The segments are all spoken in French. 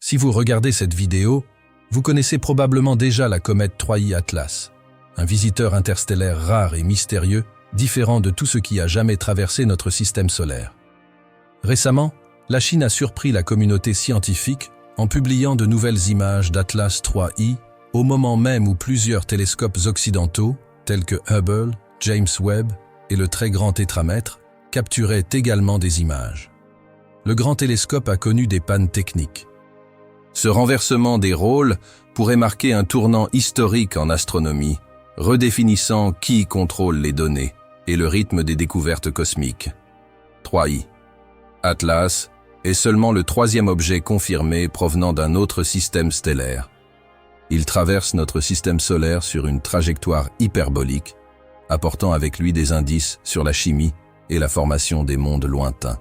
Si vous regardez cette vidéo, vous connaissez probablement déjà la comète 3I Atlas, un visiteur interstellaire rare et mystérieux, différent de tout ce qui a jamais traversé notre système solaire. Récemment, la Chine a surpris la communauté scientifique en publiant de nouvelles images d'Atlas 3I au moment même où plusieurs télescopes occidentaux, tels que Hubble, James Webb et le très grand tétramètre, capturaient également des images. Le grand télescope a connu des pannes techniques. Ce renversement des rôles pourrait marquer un tournant historique en astronomie, redéfinissant qui contrôle les données et le rythme des découvertes cosmiques. 3I. Atlas est seulement le troisième objet confirmé provenant d'un autre système stellaire. Il traverse notre système solaire sur une trajectoire hyperbolique, apportant avec lui des indices sur la chimie et la formation des mondes lointains.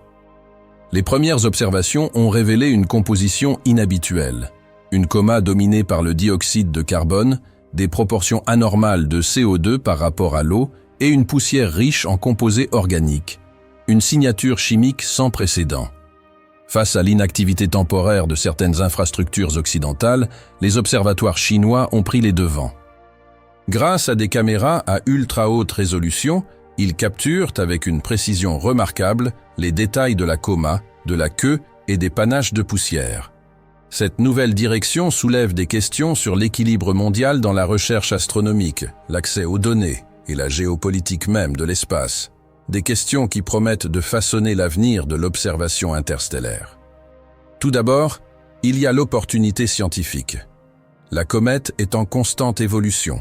Les premières observations ont révélé une composition inhabituelle, une coma dominée par le dioxyde de carbone, des proportions anormales de CO2 par rapport à l'eau et une poussière riche en composés organiques, une signature chimique sans précédent. Face à l'inactivité temporaire de certaines infrastructures occidentales, les observatoires chinois ont pris les devants. Grâce à des caméras à ultra haute résolution, ils capturent avec une précision remarquable les détails de la coma, de la queue et des panaches de poussière. Cette nouvelle direction soulève des questions sur l'équilibre mondial dans la recherche astronomique, l'accès aux données et la géopolitique même de l'espace. Des questions qui promettent de façonner l'avenir de l'observation interstellaire. Tout d'abord, il y a l'opportunité scientifique. La comète est en constante évolution.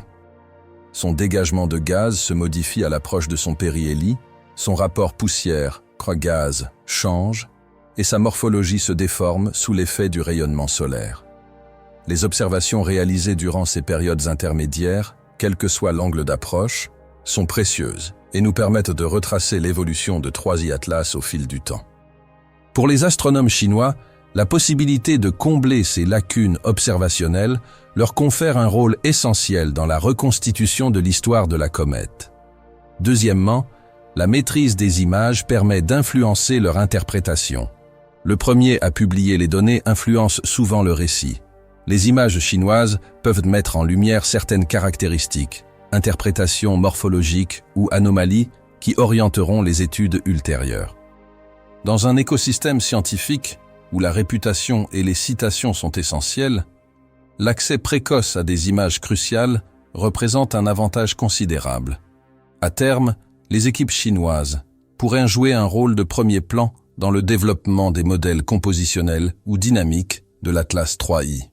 Son dégagement de gaz se modifie à l'approche de son périhélie, son rapport poussière-gaz change, et sa morphologie se déforme sous l'effet du rayonnement solaire. Les observations réalisées durant ces périodes intermédiaires, quel que soit l'angle d'approche, sont précieuses et nous permettent de retracer l'évolution de 3I Atlas au fil du temps. Pour les astronomes chinois, la possibilité de combler ces lacunes observationnelles leur confère un rôle essentiel dans la reconstitution de l'histoire de la comète. Deuxièmement, la maîtrise des images permet d'influencer leur interprétation. Le premier à publier les données influence souvent le récit. Les images chinoises peuvent mettre en lumière certaines caractéristiques, interprétations morphologiques ou anomalies qui orienteront les études ultérieures. Dans un écosystème scientifique où la réputation et les citations sont essentielles, l'accès précoce à des images cruciales représente un avantage considérable. À terme, les équipes chinoises pourraient jouer un rôle de premier plan dans le développement des modèles compositionnels ou dynamiques de l'Atlas 3I.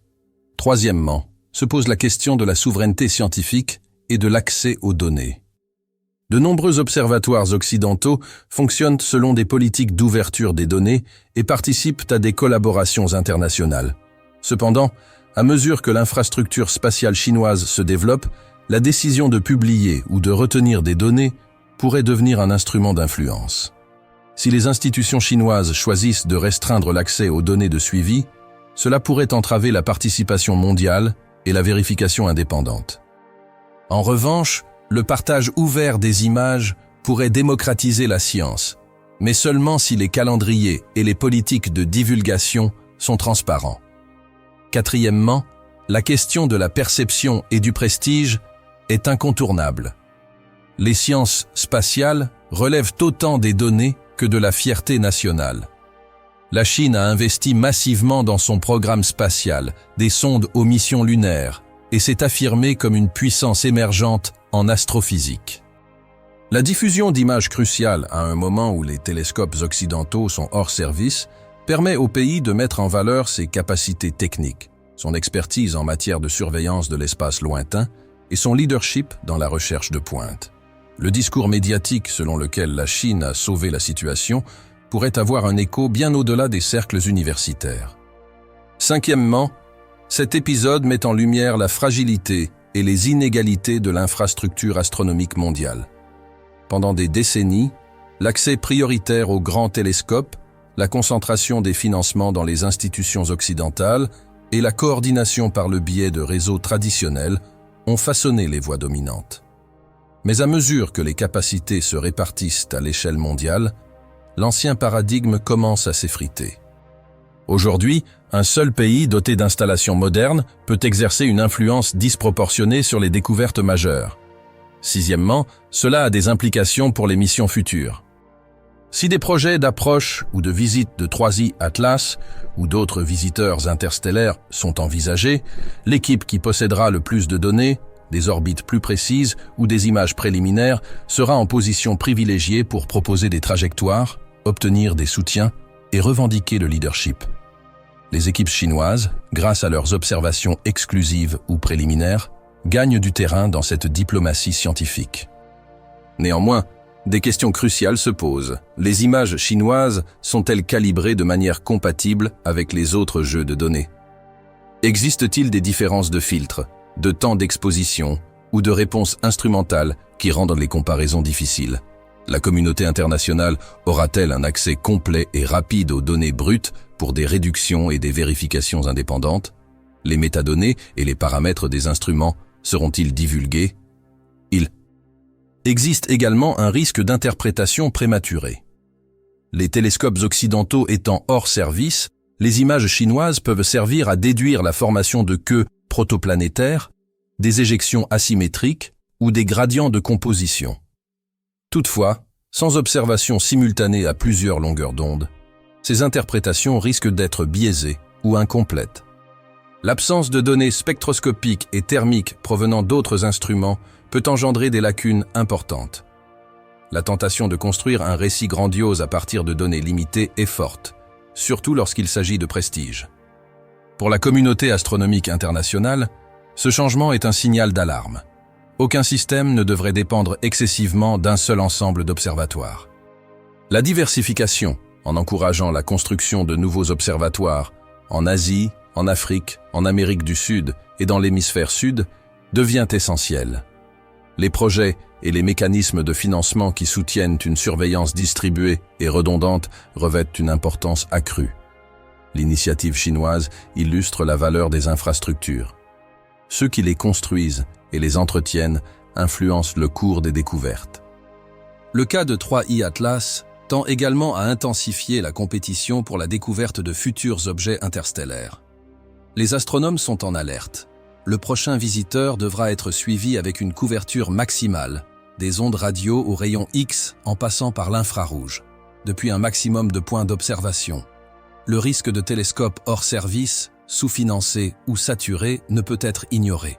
Troisièmement, se pose la question de la souveraineté scientifique et de l'accès aux données. De nombreux observatoires occidentaux fonctionnent selon des politiques d'ouverture des données et participent à des collaborations internationales. Cependant, à mesure que l'infrastructure spatiale chinoise se développe, la décision de publier ou de retenir des données pourrait devenir un instrument d'influence. Si les institutions chinoises choisissent de restreindre l'accès aux données de suivi, cela pourrait entraver la participation mondiale et la vérification indépendante. En revanche, le partage ouvert des images pourrait démocratiser la science, mais seulement si les calendriers et les politiques de divulgation sont transparents. Quatrièmement, la question de la perception et du prestige est incontournable. Les sciences spatiales relèvent autant des données que de la fierté nationale. La Chine a investi massivement dans son programme spatial, des sondes aux missions lunaires, et s'est affirmée comme une puissance émergente en astrophysique. La diffusion d'images cruciales à un moment où les télescopes occidentaux sont hors service permet au pays de mettre en valeur ses capacités techniques, son expertise en matière de surveillance de l'espace lointain et son leadership dans la recherche de pointe. Le discours médiatique selon lequel la Chine a sauvé la situation pourrait avoir un écho bien au-delà des cercles universitaires. Cinquièmement, cet épisode met en lumière la fragilité et les inégalités de l'infrastructure astronomique mondiale. Pendant des décennies, l'accès prioritaire aux grands télescopes, la concentration des financements dans les institutions occidentales et la coordination par le biais de réseaux traditionnels ont façonné les voies dominantes. Mais à mesure que les capacités se répartissent à l'échelle mondiale, l'ancien paradigme commence à s'effriter. Aujourd'hui, un seul pays doté d'installations modernes peut exercer une influence disproportionnée sur les découvertes majeures. Sixièmement, cela a des implications pour les missions futures. Si des projets d'approche ou de visite de 3i Atlas ou d'autres visiteurs interstellaires sont envisagés, l'équipe qui possédera le plus de données, des orbites plus précises ou des images préliminaires sera en position privilégiée pour proposer des trajectoires, obtenir des soutiens et revendiquer le leadership. Les équipes chinoises, grâce à leurs observations exclusives ou préliminaires, gagnent du terrain dans cette diplomatie scientifique. Néanmoins, des questions cruciales se posent. Les images chinoises sont-elles calibrées de manière compatible avec les autres jeux de données? Existe-t-il des différences de filtres, de temps d'exposition ou de réponses instrumentales qui rendent les comparaisons difficiles? La communauté internationale aura-t-elle un accès complet et rapide aux données brutes pour des réductions et des vérifications indépendantes? Les métadonnées et les paramètres des instruments seront-ils divulgués? Il existe également un risque d'interprétation prématurée. Les télescopes occidentaux étant hors service, les images chinoises peuvent servir à déduire la formation de queues protoplanétaires, des éjections asymétriques ou des gradients de composition. Toutefois, sans observation simultanée à plusieurs longueurs d'onde, ces interprétations risquent d'être biaisées ou incomplètes. L'absence de données spectroscopiques et thermiques provenant d'autres instruments peut engendrer des lacunes importantes. La tentation de construire un récit grandiose à partir de données limitées est forte, surtout lorsqu'il s'agit de prestige. Pour la communauté astronomique internationale, ce changement est un signal d'alarme. Aucun système ne devrait dépendre excessivement d'un seul ensemble d'observatoires. La diversification, en encourageant la construction de nouveaux observatoires en Asie, en Afrique, en Amérique du Sud et dans l'hémisphère sud, devient essentielle. Les projets et les mécanismes de financement qui soutiennent une surveillance distribuée et redondante revêtent une importance accrue. L'initiative chinoise illustre la valeur des infrastructures. Ceux qui les construisent et les entretiennent influencent le cours des découvertes. Le cas de 3i Atlas tend également à intensifier la compétition pour la découverte de futurs objets interstellaires. Les astronomes sont en alerte. Le prochain visiteur devra être suivi avec une couverture maximale, des ondes radio aux rayons X en passant par l'infrarouge, depuis un maximum de points d'observation. Le risque de télescopes hors service, sous-financés ou saturés ne peut être ignoré.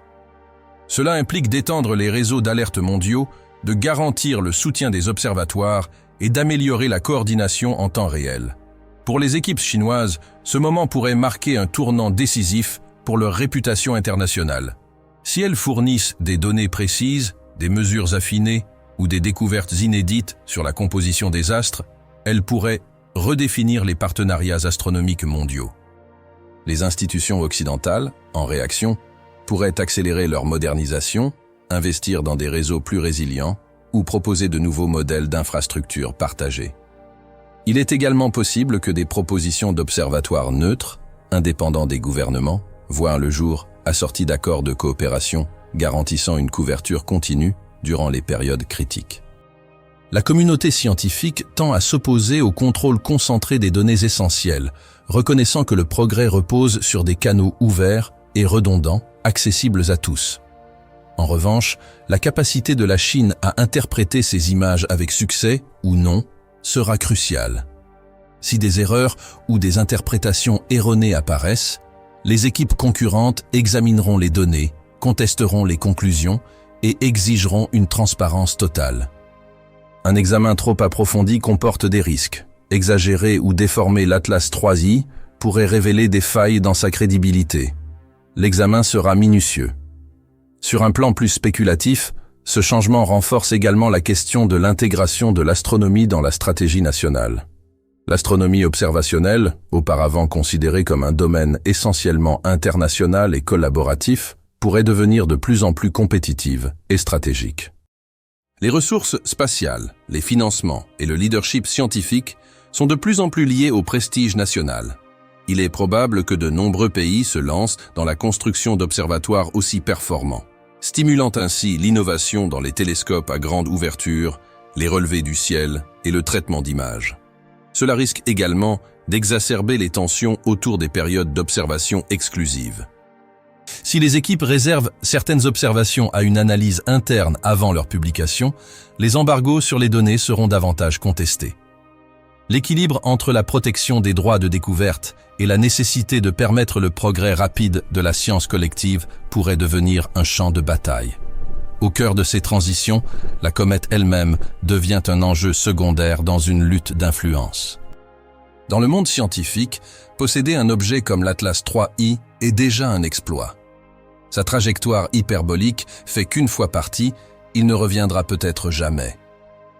Cela implique d'étendre les réseaux d'alerte mondiaux, de garantir le soutien des observatoires et d'améliorer la coordination en temps réel. Pour les équipes chinoises, ce moment pourrait marquer un tournant décisif pour leur réputation internationale. Si elles fournissent des données précises, des mesures affinées ou des découvertes inédites sur la composition des astres, elles pourraient redéfinir les partenariats astronomiques mondiaux. Les institutions occidentales, en réaction, pourraient accélérer leur modernisation, investir dans des réseaux plus résilients ou proposer de nouveaux modèles d'infrastructures partagées. Il est également possible que des propositions d'observatoires neutres, indépendants des gouvernements, voient le jour assortis d'accords de coopération garantissant une couverture continue durant les périodes critiques. La communauté scientifique tend à s'opposer au contrôle concentré des données essentielles, reconnaissant que le progrès repose sur des canaux ouverts et redondants, accessibles à tous. En revanche, la capacité de la Chine à interpréter ces images avec succès ou non sera cruciale. Si des erreurs ou des interprétations erronées apparaissent, les équipes concurrentes examineront les données, contesteront les conclusions et exigeront une transparence totale. Un examen trop approfondi comporte des risques. Exagérer ou déformer l'Atlas 3i pourrait révéler des failles dans sa crédibilité. L'examen sera minutieux. Sur un plan plus spéculatif, ce changement renforce également la question de l'intégration de l'astronomie dans la stratégie nationale. L'astronomie observationnelle, auparavant considérée comme un domaine essentiellement international et collaboratif, pourrait devenir de plus en plus compétitive et stratégique. Les ressources spatiales, les financements et le leadership scientifique sont de plus en plus liés au prestige national. Il est probable que de nombreux pays se lancent dans la construction d'observatoires aussi performants, stimulant ainsi l'innovation dans les télescopes à grande ouverture, les relevés du ciel et le traitement d'images. Cela risque également d'exacerber les tensions autour des périodes d'observation exclusives. Si les équipes réservent certaines observations à une analyse interne avant leur publication, les embargos sur les données seront davantage contestés. L'équilibre entre la protection des droits de découverte et la nécessité de permettre le progrès rapide de la science collective pourrait devenir un champ de bataille. Au cœur de ces transitions, la comète elle-même devient un enjeu secondaire dans une lutte d'influence. Dans le monde scientifique, posséder un objet comme l'Atlas 3I est déjà un exploit. Sa trajectoire hyperbolique fait qu'une fois parti, il ne reviendra peut-être jamais.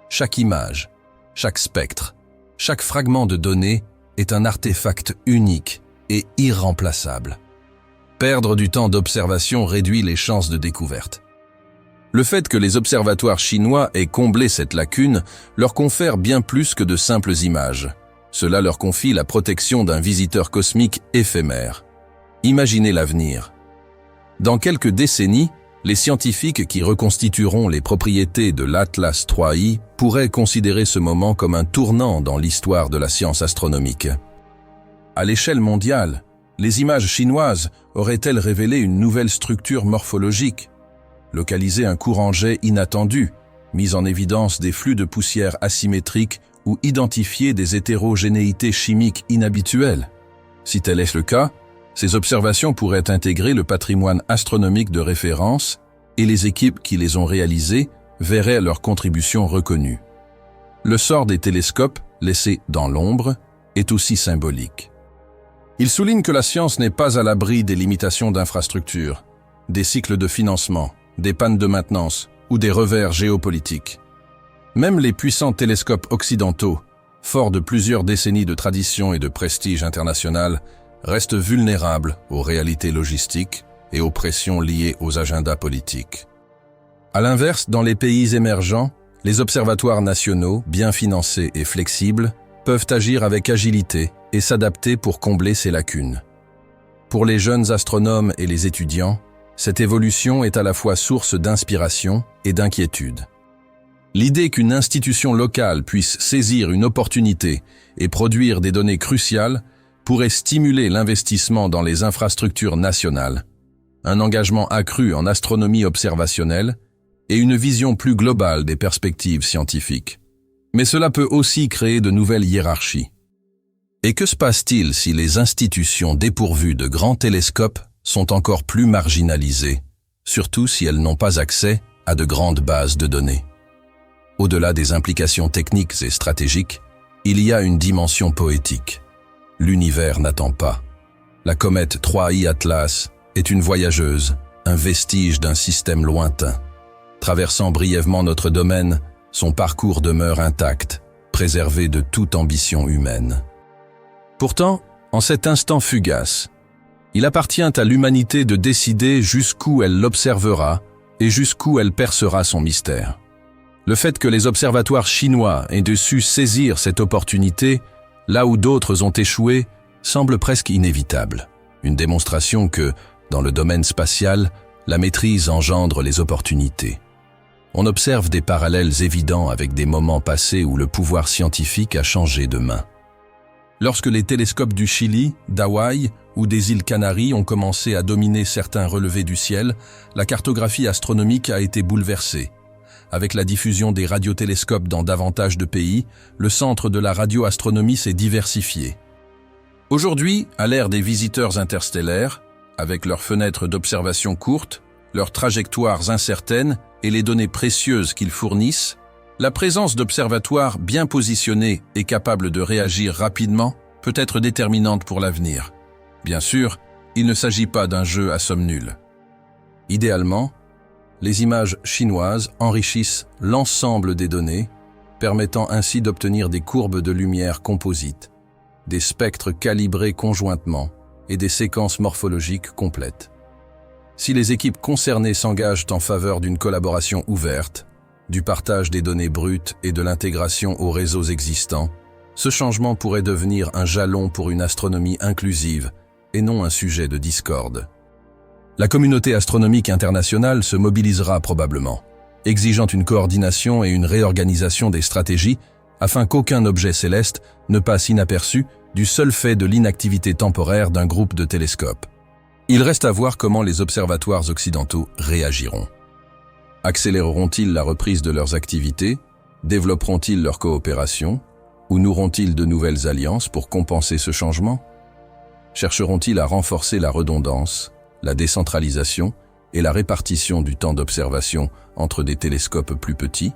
Chaque image, chaque spectre, chaque fragment de données est un artefact unique et irremplaçable. Perdre du temps d'observation réduit les chances de découverte. Le fait que les observatoires chinois aient comblé cette lacune leur confère bien plus que de simples images. Cela leur confie la protection d'un visiteur cosmique éphémère. Imaginez l'avenir. Dans quelques décennies, les scientifiques qui reconstitueront les propriétés de l'Atlas 3I pourraient considérer ce moment comme un tournant dans l'histoire de la science astronomique. À l'échelle mondiale, les images chinoises auraient-elles révélé une nouvelle structure morphologique, localisé un courant jet inattendu, mis en évidence des flux de poussière asymétriques ou identifié des hétérogénéités chimiques inhabituelles? Si tel est le cas, ces observations pourraient intégrer le patrimoine astronomique de référence et les équipes qui les ont réalisées verraient leur contribution reconnue. Le sort des télescopes, laissés dans l'ombre, est aussi symbolique. Il souligne que la science n'est pas à l'abri des limitations d'infrastructures, des cycles de financement, des pannes de maintenance ou des revers géopolitiques. Même les puissants télescopes occidentaux, forts de plusieurs décennies de tradition et de prestige international, restent vulnérables aux réalités logistiques et aux pressions liées aux agendas politiques. À l'inverse, dans les pays émergents, les observatoires nationaux, bien financés et flexibles, peuvent agir avec agilité et s'adapter pour combler ces lacunes. Pour les jeunes astronomes et les étudiants, cette évolution est à la fois source d'inspiration et d'inquiétude. L'idée qu'une institution locale puisse saisir une opportunité et produire des données cruciales pourrait stimuler l'investissement dans les infrastructures nationales, un engagement accru en astronomie observationnelle et une vision plus globale des perspectives scientifiques. Mais cela peut aussi créer de nouvelles hiérarchies. Et que se passe-t-il si les institutions dépourvues de grands télescopes sont encore plus marginalisées, surtout si elles n'ont pas accès à de grandes bases de données? Au-delà des implications techniques et stratégiques, il y a une dimension poétique. L'univers n'attend pas. La comète 3I Atlas est une voyageuse, un vestige d'un système lointain. Traversant brièvement notre domaine, son parcours demeure intact, préservé de toute ambition humaine. Pourtant, en cet instant fugace, il appartient à l'humanité de décider jusqu'où elle l'observera et jusqu'où elle percera son mystère. Le fait que les observatoires chinois aient su saisir cette opportunité, là où d'autres ont échoué, semble presque inévitable. Une démonstration que, dans le domaine spatial, la maîtrise engendre les opportunités. On observe des parallèles évidents avec des moments passés où le pouvoir scientifique a changé de main. Lorsque les télescopes du Chili, d'Hawaï ou des îles Canaries ont commencé à dominer certains relevés du ciel, la cartographie astronomique a été bouleversée. Avec la diffusion des radiotélescopes dans davantage de pays, le centre de la radioastronomie s'est diversifié. Aujourd'hui, à l'ère des visiteurs interstellaires, avec leurs fenêtres d'observation courtes, leurs trajectoires incertaines et les données précieuses qu'ils fournissent, la présence d'observatoires bien positionnés et capables de réagir rapidement peut être déterminante pour l'avenir. Bien sûr, il ne s'agit pas d'un jeu à somme nulle. Idéalement, les images chinoises enrichissent l'ensemble des données, permettant ainsi d'obtenir des courbes de lumière composites, des spectres calibrés conjointement et des séquences morphologiques complètes. Si les équipes concernées s'engagent en faveur d'une collaboration ouverte, du partage des données brutes et de l'intégration aux réseaux existants, ce changement pourrait devenir un jalon pour une astronomie inclusive et non un sujet de discorde. La communauté astronomique internationale se mobilisera probablement, exigeant une coordination et une réorganisation des stratégies afin qu'aucun objet céleste ne passe inaperçu du seul fait de l'inactivité temporaire d'un groupe de télescopes. Il reste à voir comment les observatoires occidentaux réagiront. Accéléreront-ils la reprise de leurs activités? Développeront-ils leur coopération? Ou noueront-ils de nouvelles alliances pour compenser ce changement? Chercheront-ils à renforcer la redondance, la décentralisation et la répartition du temps d'observation entre des télescopes plus petits?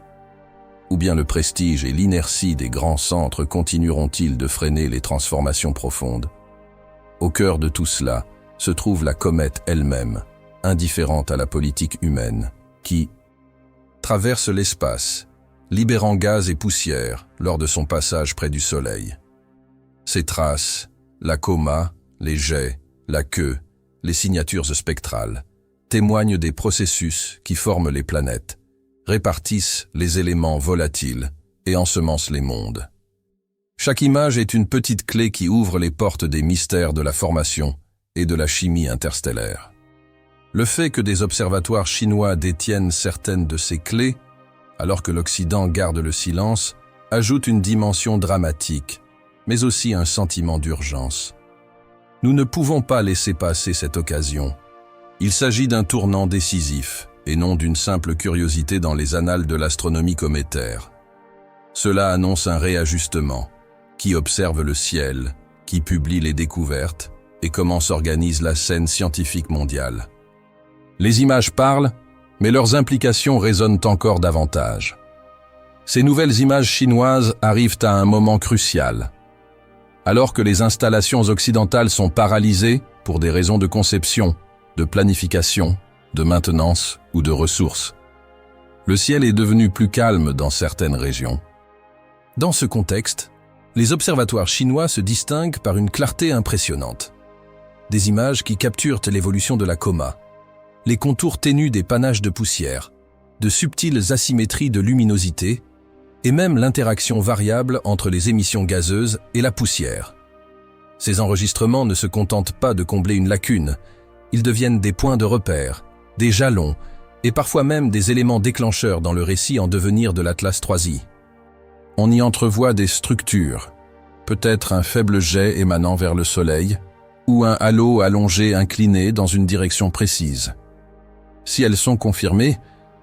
Ou bien le prestige et l'inertie des grands centres continueront-ils de freiner les transformations profondes? Au cœur de tout cela se trouve la comète elle-même, indifférente à la politique humaine, qui traverse l'espace, libérant gaz et poussière lors de son passage près du Soleil. Ces traces, la coma, les jets, la queue, les signatures spectrales, témoignent des processus qui forment les planètes, répartissent les éléments volatiles et ensemencent les mondes. Chaque image est une petite clé qui ouvre les portes des mystères de la formation et de la chimie interstellaire. Le fait que des observatoires chinois détiennent certaines de ces clés, alors que l'Occident garde le silence, ajoute une dimension dramatique, mais aussi un sentiment d'urgence. Nous ne pouvons pas laisser passer cette occasion. Il s'agit d'un tournant décisif, et non d'une simple curiosité dans les annales de l'astronomie cométaire. Cela annonce un réajustement. Qui observe le ciel, qui publie les découvertes, et comment s'organise la scène scientifique mondiale. Les images parlent, mais leurs implications résonnent encore davantage. Ces nouvelles images chinoises arrivent à un moment crucial. Alors que les installations occidentales sont paralysées pour des raisons de conception, de planification, de maintenance ou de ressources. Le ciel est devenu plus calme dans certaines régions. Dans ce contexte, les observatoires chinois se distinguent par une clarté impressionnante. Des images qui capturent l'évolution de la coma, les contours ténus des panaches de poussière, de subtiles asymétries de luminosité, et même l'interaction variable entre les émissions gazeuses et la poussière. Ces enregistrements ne se contentent pas de combler une lacune, ils deviennent des points de repère, des jalons, et parfois même des éléments déclencheurs dans le récit en devenir de l'Atlas 3i. On y entrevoit des structures, peut-être un faible jet émanant vers le Soleil, ou un halo allongé incliné dans une direction précise. Si elles sont confirmées,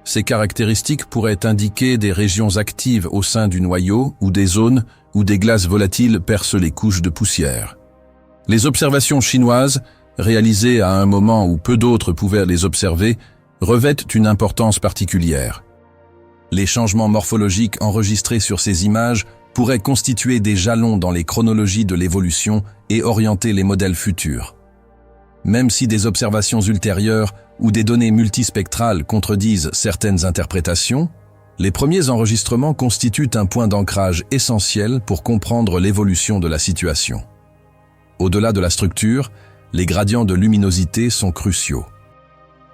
ces caractéristiques pourraient indiquer des régions actives au sein du noyau ou des zones où des glaces volatiles percent les couches de poussière. Les observations chinoises, réalisées à un moment où peu d'autres pouvaient les observer, revêtent une importance particulière. Les changements morphologiques enregistrés sur ces images pourraient constituer des jalons dans les chronologies de l'évolution et orienter les modèles futurs. Même si des observations ultérieures ou des données multispectrales contredisent certaines interprétations, les premiers enregistrements constituent un point d'ancrage essentiel pour comprendre l'évolution de la situation. Au-delà de la structure, les gradients de luminosité sont cruciaux.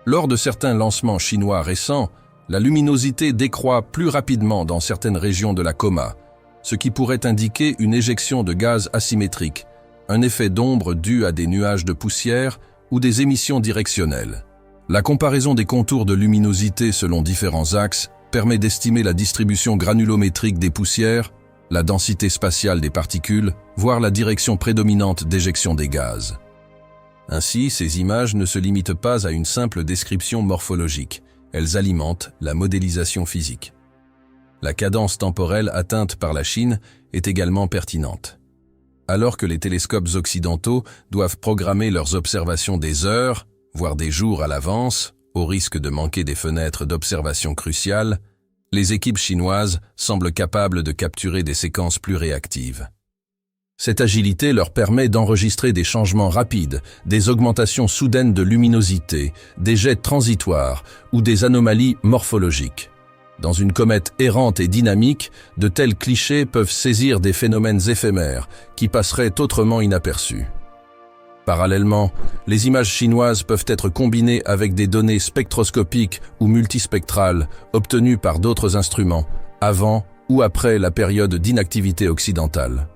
Lors de certains lancements chinois récents, la luminosité décroît plus rapidement dans certaines régions de la coma, ce qui pourrait indiquer une éjection de gaz asymétrique, un effet d'ombre dû à des nuages de poussière ou des émissions directionnelles. La comparaison des contours de luminosité selon différents axes permet d'estimer la distribution granulométrique des poussières, la densité spatiale des particules, voire la direction prédominante d'éjection des gaz. Ainsi, ces images ne se limitent pas à une simple description morphologique, elles alimentent la modélisation physique. La cadence temporelle atteinte par la Chine est également pertinente. Alors que les télescopes occidentaux doivent programmer leurs observations des heures, voire des jours à l'avance, au risque de manquer des fenêtres d'observation cruciales, les équipes chinoises semblent capables de capturer des séquences plus réactives. Cette agilité leur permet d'enregistrer des changements rapides, des augmentations soudaines de luminosité, des jets transitoires ou des anomalies morphologiques. Dans une comète errante et dynamique, de tels clichés peuvent saisir des phénomènes éphémères qui passeraient autrement inaperçus. Parallèlement, les images chinoises peuvent être combinées avec des données spectroscopiques ou multispectrales obtenues par d'autres instruments, avant ou après la période d'inactivité occidentale.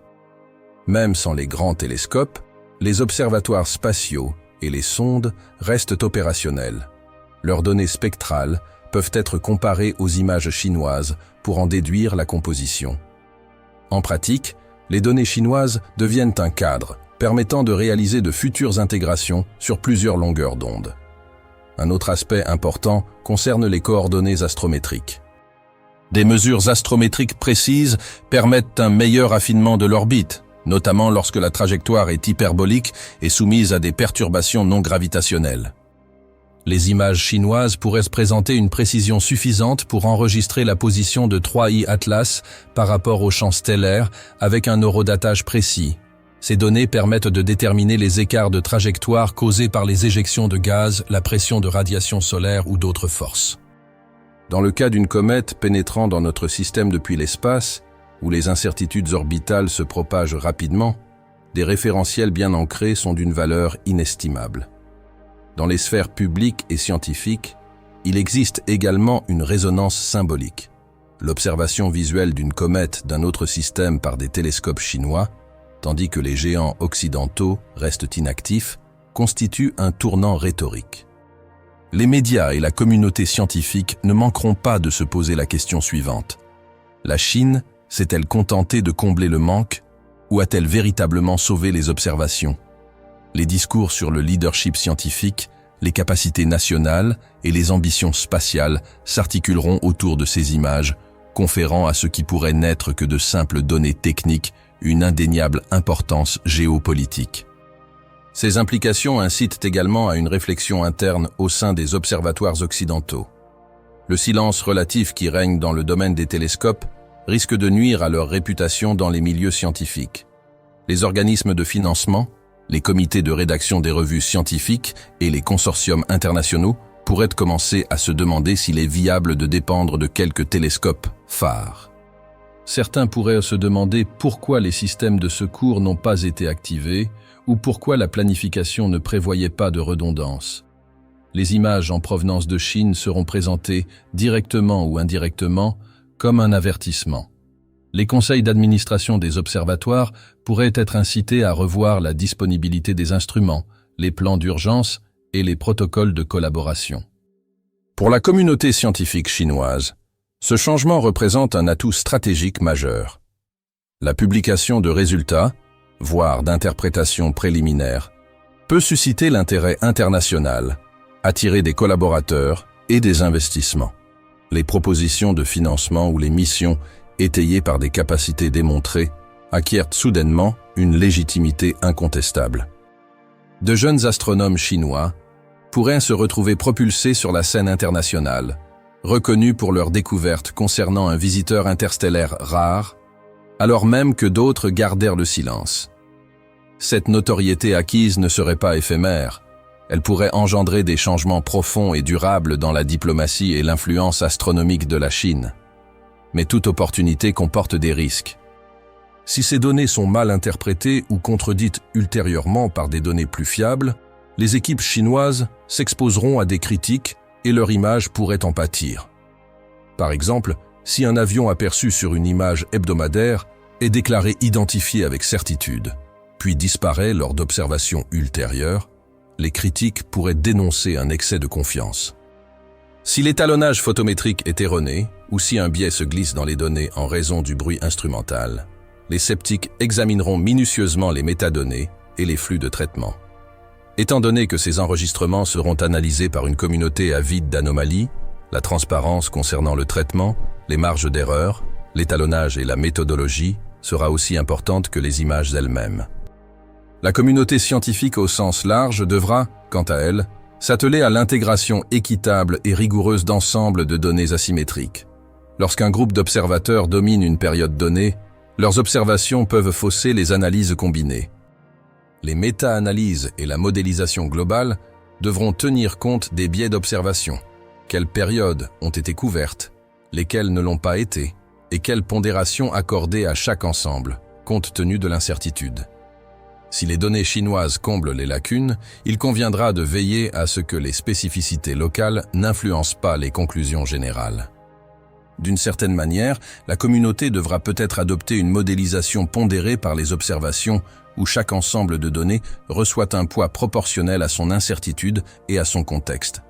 Même sans les grands télescopes, les observatoires spatiaux et les sondes restent opérationnels. Leurs données spectrales peuvent être comparées aux images chinoises pour en déduire la composition. En pratique, les données chinoises deviennent un cadre permettant de réaliser de futures intégrations sur plusieurs longueurs d'onde. Un autre aspect important concerne les coordonnées astrométriques. Des mesures astrométriques précises permettent un meilleur affinement de l'orbite, notamment lorsque la trajectoire est hyperbolique et soumise à des perturbations non gravitationnelles. Les images chinoises pourraient présenter une précision suffisante pour enregistrer la position de 3I Atlas par rapport au champ stellaire avec un eurodatage précis. Ces données permettent de déterminer les écarts de trajectoire causés par les éjections de gaz, la pression de radiation solaire ou d'autres forces. Dans le cas d'une comète pénétrant dans notre système depuis l'espace, où les incertitudes orbitales se propagent rapidement, des référentiels bien ancrés sont d'une valeur inestimable. Dans les sphères publiques et scientifiques, il existe également une résonance symbolique. L'observation visuelle d'une comète d'un autre système par des télescopes chinois, tandis que les géants occidentaux restent inactifs, constitue un tournant rhétorique. Les médias et la communauté scientifique ne manqueront pas de se poser la question suivante. La Chine s'est-elle contentée de combler le manque ou a-t-elle véritablement sauvé les observations? Les discours sur le leadership scientifique, les capacités nationales et les ambitions spatiales s'articuleront autour de ces images, conférant à ce qui pourrait n'être que de simples données techniques une indéniable importance géopolitique. Ces implications incitent également à une réflexion interne au sein des observatoires occidentaux. Le silence relatif qui règne dans le domaine des télescopes risque de nuire à leur réputation dans les milieux scientifiques. Les organismes de financement, les comités de rédaction des revues scientifiques et les consortiums internationaux pourraient commencer à se demander s'il est viable de dépendre de quelques télescopes phares. Certains pourraient se demander pourquoi les systèmes de secours n'ont pas été activés ou pourquoi la planification ne prévoyait pas de redondance. Les images en provenance de Chine seront présentées directement ou indirectement comme un avertissement. Les conseils d'administration des observatoires pourraient être incités à revoir la disponibilité des instruments, les plans d'urgence et les protocoles de collaboration. Pour la communauté scientifique chinoise, ce changement représente un atout stratégique majeur. La publication de résultats, voire d'interprétations préliminaires, peut susciter l'intérêt international, attirer des collaborateurs et des investissements. Les propositions de financement ou les missions étayées par des capacités démontrées acquièrent soudainement une légitimité incontestable. De jeunes astronomes chinois pourraient se retrouver propulsés sur la scène internationale, reconnus pour leurs découvertes concernant un visiteur interstellaire rare, alors même que d'autres gardèrent le silence. Cette notoriété acquise ne serait pas éphémère. Elle pourrait engendrer des changements profonds et durables dans la diplomatie et l'influence astronomique de la Chine. Mais toute opportunité comporte des risques. Si ces données sont mal interprétées ou contredites ultérieurement par des données plus fiables, les équipes chinoises s'exposeront à des critiques et leur image pourrait en pâtir. Par exemple, si un avion aperçu sur une image hebdomadaire est déclaré identifié avec certitude, puis disparaît lors d'observations ultérieures, les critiques pourraient dénoncer un excès de confiance. Si l'étalonnage photométrique est erroné, ou si un biais se glisse dans les données en raison du bruit instrumental, les sceptiques examineront minutieusement les métadonnées et les flux de traitement. Étant donné que ces enregistrements seront analysés par une communauté avide d'anomalies, la transparence concernant le traitement, les marges d'erreur, l'étalonnage et la méthodologie sera aussi importante que les images elles-mêmes. La communauté scientifique au sens large devra, quant à elle, s'atteler à l'intégration équitable et rigoureuse d'ensemble de données asymétriques. Lorsqu'un groupe d'observateurs domine une période donnée, leurs observations peuvent fausser les analyses combinées. Les méta-analyses et la modélisation globale devront tenir compte des biais d'observation. Quelles périodes ont été couvertes, lesquelles ne l'ont pas été, et quelles pondérations accorder à chaque ensemble, compte tenu de l'incertitude. Si les données chinoises comblent les lacunes, il conviendra de veiller à ce que les spécificités locales n'influencent pas les conclusions générales. D'une certaine manière, la communauté devra peut-être adopter une modélisation pondérée par les observations où chaque ensemble de données reçoit un poids proportionnel à son incertitude et à son contexte.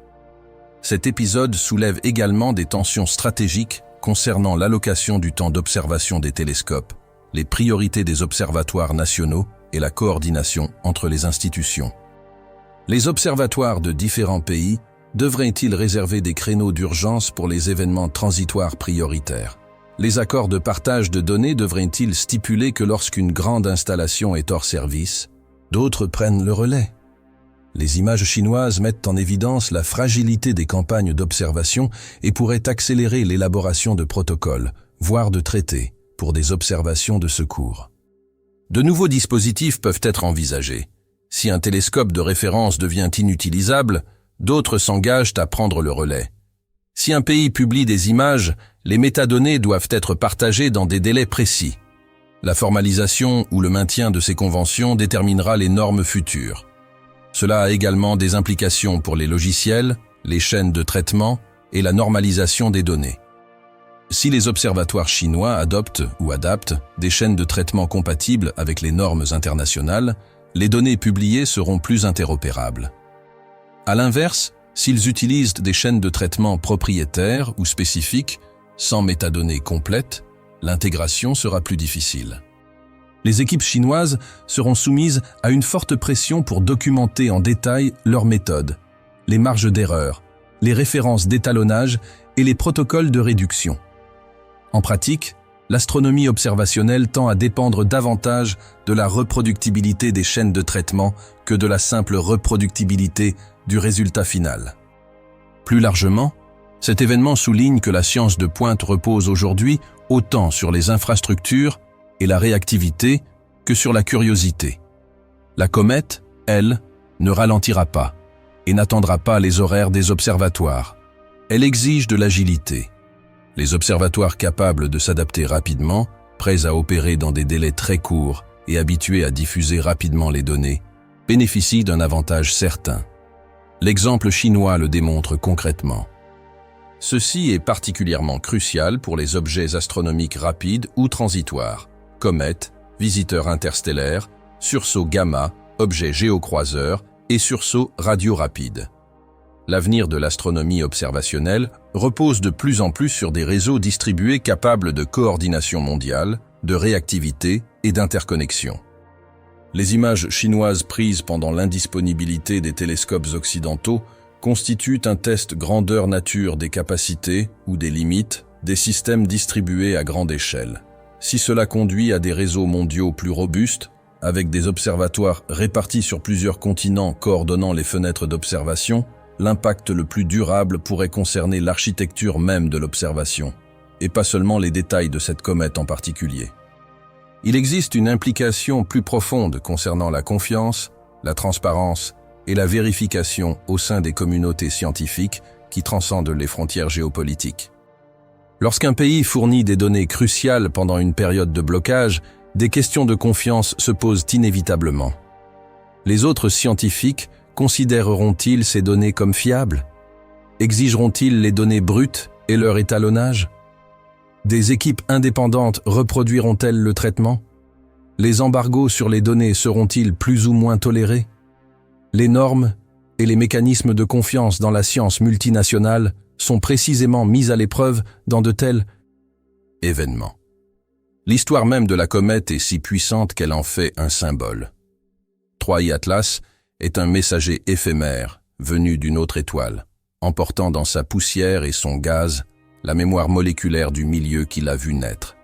Cet épisode soulève également des tensions stratégiques concernant l'allocation du temps d'observation des télescopes, les priorités des observatoires nationaux et la coordination entre les institutions. Les observatoires de différents pays devraient-ils réserver des créneaux d'urgence pour les événements transitoires prioritaires? Les accords de partage de données devraient-ils stipuler que lorsqu'une grande installation est hors service, d'autres prennent le relais? Les images chinoises mettent en évidence la fragilité des campagnes d'observation et pourraient accélérer l'élaboration de protocoles, voire de traités, pour des observations de secours. De nouveaux dispositifs peuvent être envisagés. Si un télescope de référence devient inutilisable, d'autres s'engagent à prendre le relais. Si un pays publie des images, les métadonnées doivent être partagées dans des délais précis. La formalisation ou le maintien de ces conventions déterminera les normes futures. Cela a également des implications pour les logiciels, les chaînes de traitement et la normalisation des données. Si les observatoires chinois adoptent ou adaptent des chaînes de traitement compatibles avec les normes internationales, les données publiées seront plus interopérables. À l'inverse, s'ils utilisent des chaînes de traitement propriétaires ou spécifiques, sans métadonnées complètes, l'intégration sera plus difficile. Les équipes chinoises seront soumises à une forte pression pour documenter en détail leurs méthodes, les marges d'erreur, les références d'étalonnage et les protocoles de réduction. En pratique, l'astronomie observationnelle tend à dépendre davantage de la reproductibilité des chaînes de traitement que de la simple reproductibilité du résultat final. Plus largement, cet événement souligne que la science de pointe repose aujourd'hui autant sur les infrastructures et la réactivité que sur la curiosité. La comète, elle, ne ralentira pas et n'attendra pas les horaires des observatoires. Elle exige de l'agilité. Les observatoires capables de s'adapter rapidement, prêts à opérer dans des délais très courts et habitués à diffuser rapidement les données, bénéficient d'un avantage certain. L'exemple chinois le démontre concrètement. Ceci est particulièrement crucial pour les objets astronomiques rapides ou transitoires, comètes, visiteurs interstellaires, sursauts gamma, objets géocroiseurs et sursauts radio-rapides. L'avenir de l'astronomie observationnelle repose de plus en plus sur des réseaux distribués capables de coordination mondiale, de réactivité et d'interconnexion. Les images chinoises prises pendant l'indisponibilité des télescopes occidentaux constituent un test grandeur nature des capacités ou des limites des systèmes distribués à grande échelle. Si cela conduit à des réseaux mondiaux plus robustes, avec des observatoires répartis sur plusieurs continents coordonnant les fenêtres d'observation, l'impact le plus durable pourrait concerner l'architecture même de l'observation, et pas seulement les détails de cette comète en particulier. Il existe une implication plus profonde concernant la confiance, la transparence et la vérification au sein des communautés scientifiques qui transcendent les frontières géopolitiques. Lorsqu'un pays fournit des données cruciales pendant une période de blocage, des questions de confiance se posent inévitablement. Les autres scientifiques considéreront-ils ces données comme fiables? Exigeront-ils les données brutes et leur étalonnage? Des équipes indépendantes reproduiront-elles le traitement? Les embargos sur les données seront-ils plus ou moins tolérés? Les normes et les mécanismes de confiance dans la science multinationale sont précisément mis à l'épreuve dans de tels événements. L'histoire même de la comète est si puissante qu'elle en fait un symbole. 3i Atlas est un messager éphémère venu d'une autre étoile, emportant dans sa poussière et son gaz la mémoire moléculaire du milieu qui l'a vu naître.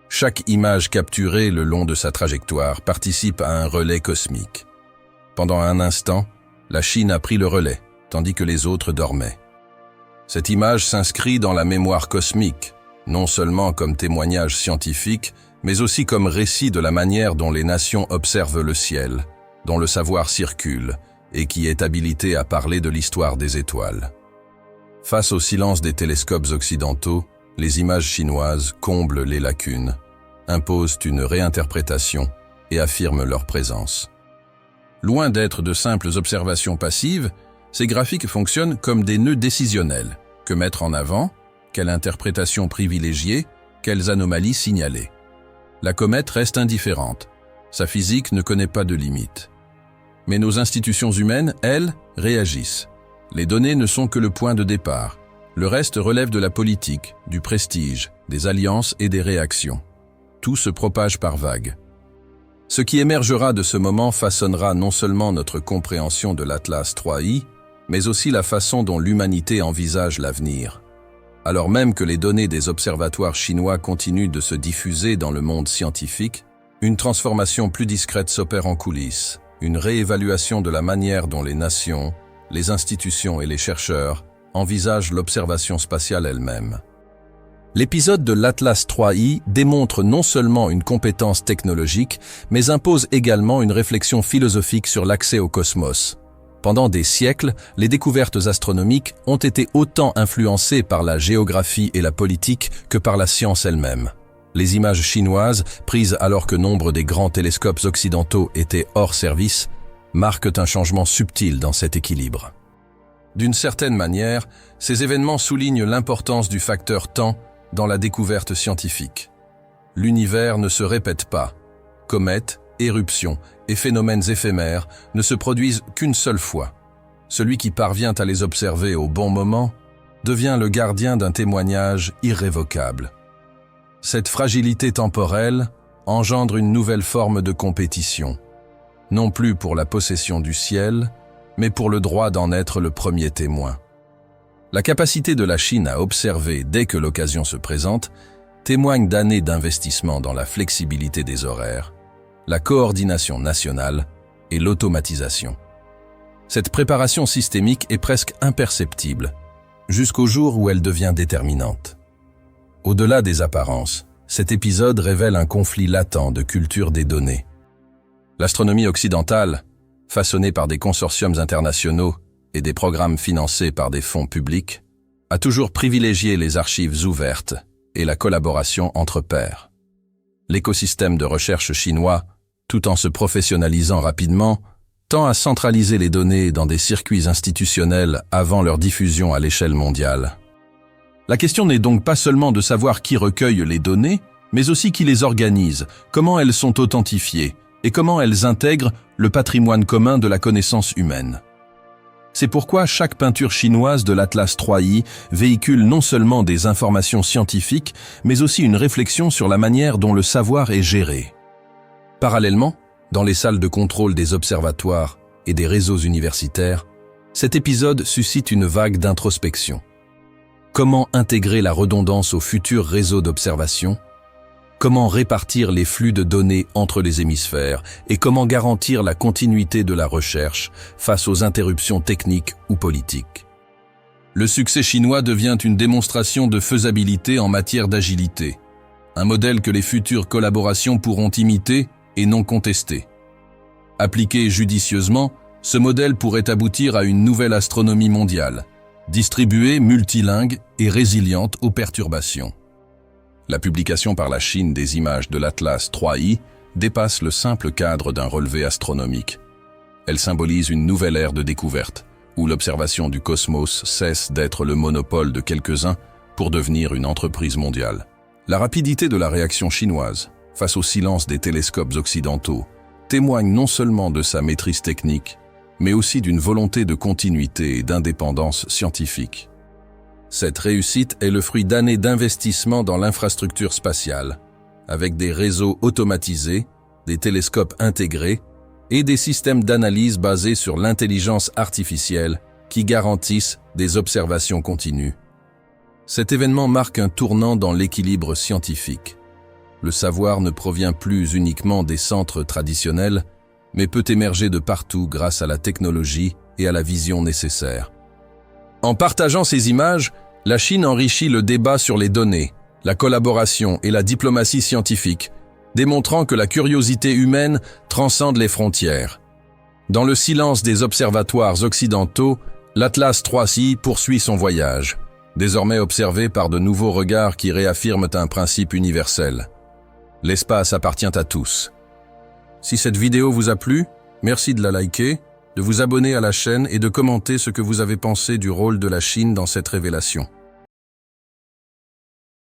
Chaque image capturée le long de sa trajectoire participe à un relais cosmique. Pendant un instant, la Chine a pris le relais, tandis que les autres dormaient. Cette image s'inscrit dans la mémoire cosmique, non seulement comme témoignage scientifique, mais aussi comme récit de la manière dont les nations observent le ciel, dont le savoir circule, et qui est habilité à parler de l'histoire des étoiles. Face au silence des télescopes occidentaux, les images chinoises comblent les lacunes, imposent une réinterprétation et affirment leur présence. Loin d'être de simples observations passives, ces graphiques fonctionnent comme des nœuds décisionnels. Que mettre en avant? Quelle interprétation privilégier? Quelles anomalies signaler? La comète reste indifférente. Sa physique ne connaît pas de limites. Mais nos institutions humaines, elles, réagissent. Les données ne sont que le point de départ. Le reste relève de la politique, du prestige, des alliances et des réactions. tout se propage par vagues. Ce qui émergera de ce moment façonnera non seulement notre compréhension de l'Atlas 3i, mais aussi la façon dont l'humanité envisage l'avenir. Alors même que les données des observatoires chinois continuent de se diffuser dans le monde scientifique, une transformation plus discrète s'opère en coulisses, une réévaluation de la manière dont les nations, les institutions et les chercheurs envisagent l'observation spatiale elle-même. L'épisode de l'Atlas 3i démontre non seulement une compétence technologique, mais impose également une réflexion philosophique sur l'accès au cosmos. Pendant des siècles, les découvertes astronomiques ont été autant influencées par la géographie et la politique que par la science elle-même. Les images chinoises, prises alors que nombre des grands télescopes occidentaux étaient hors service, marquent un changement subtil dans cet équilibre. D'une certaine manière, ces événements soulignent l'importance du facteur temps dans la découverte scientifique. L'univers ne se répète pas. Comètes, éruptions et phénomènes éphémères ne se produisent qu'une seule fois. Celui qui parvient à les observer au bon moment devient le gardien d'un témoignage irrévocable. Cette fragilité temporelle engendre une nouvelle forme de compétition, non plus pour la possession du ciel, mais pour le droit d'en être le premier témoin. La capacité de la Chine à observer dès que l'occasion se présente témoigne d'années d'investissement dans la flexibilité des horaires, la coordination nationale et l'automatisation. Cette préparation systémique est presque imperceptible, jusqu'au jour où elle devient déterminante. Au-delà des apparences, cet épisode révèle un conflit latent de culture des données. L'astronomie occidentale, façonnée par des consortiums internationaux et des programmes financés par des fonds publics, a toujours privilégié les archives ouvertes et la collaboration entre pairs. L'écosystème de recherche chinois, tout en se professionnalisant rapidement, tend à centraliser les données dans des circuits institutionnels avant leur diffusion à l'échelle mondiale. La question n'est donc pas seulement de savoir qui recueille les données, mais aussi qui les organise, comment elles sont authentifiées et comment elles intègrent le patrimoine commun de la connaissance humaine. C'est pourquoi chaque peinture chinoise de l'Atlas 3i véhicule non seulement des informations scientifiques, mais aussi une réflexion sur la manière dont le savoir est géré. Parallèlement, dans les salles de contrôle des observatoires et des réseaux universitaires, cet épisode suscite une vague d'introspection. Comment intégrer la redondance aux futurs réseaux d'observation ? Comment répartir les flux de données entre les hémisphères et comment garantir la continuité de la recherche face aux interruptions techniques ou politiques. Le succès chinois devient une démonstration de faisabilité en matière d'agilité, un modèle que les futures collaborations pourront imiter et non contester. Appliqué judicieusement, ce modèle pourrait aboutir à une nouvelle astronomie mondiale, distribuée, multilingue et résiliente aux perturbations. La publication par la Chine des images de l'Atlas 3i dépasse le simple cadre d'un relevé astronomique. Elle symbolise une nouvelle ère de découverte, où l'observation du cosmos cesse d'être le monopole de quelques-uns pour devenir une entreprise mondiale. La rapidité de la réaction chinoise, face au silence des télescopes occidentaux, témoigne non seulement de sa maîtrise technique, mais aussi d'une volonté de continuité et d'indépendance scientifique. Cette réussite est le fruit d'années d'investissement dans l'infrastructure spatiale, avec des réseaux automatisés, des télescopes intégrés et des systèmes d'analyse basés sur l'intelligence artificielle qui garantissent des observations continues. Cet événement marque un tournant dans l'équilibre scientifique. Le savoir ne provient plus uniquement des centres traditionnels, mais peut émerger de partout grâce à la technologie et à la vision nécessaire. En partageant ces images, la Chine enrichit le débat sur les données, la collaboration et la diplomatie scientifique, démontrant que la curiosité humaine transcende les frontières. Dans le silence des observatoires occidentaux, l'Atlas 3i poursuit son voyage, désormais observé par de nouveaux regards qui réaffirment un principe universel. L'espace appartient à tous. Si cette vidéo vous a plu, merci de la liker, de vous abonner à la chaîne et de commenter ce que vous avez pensé du rôle de la Chine dans cette révélation.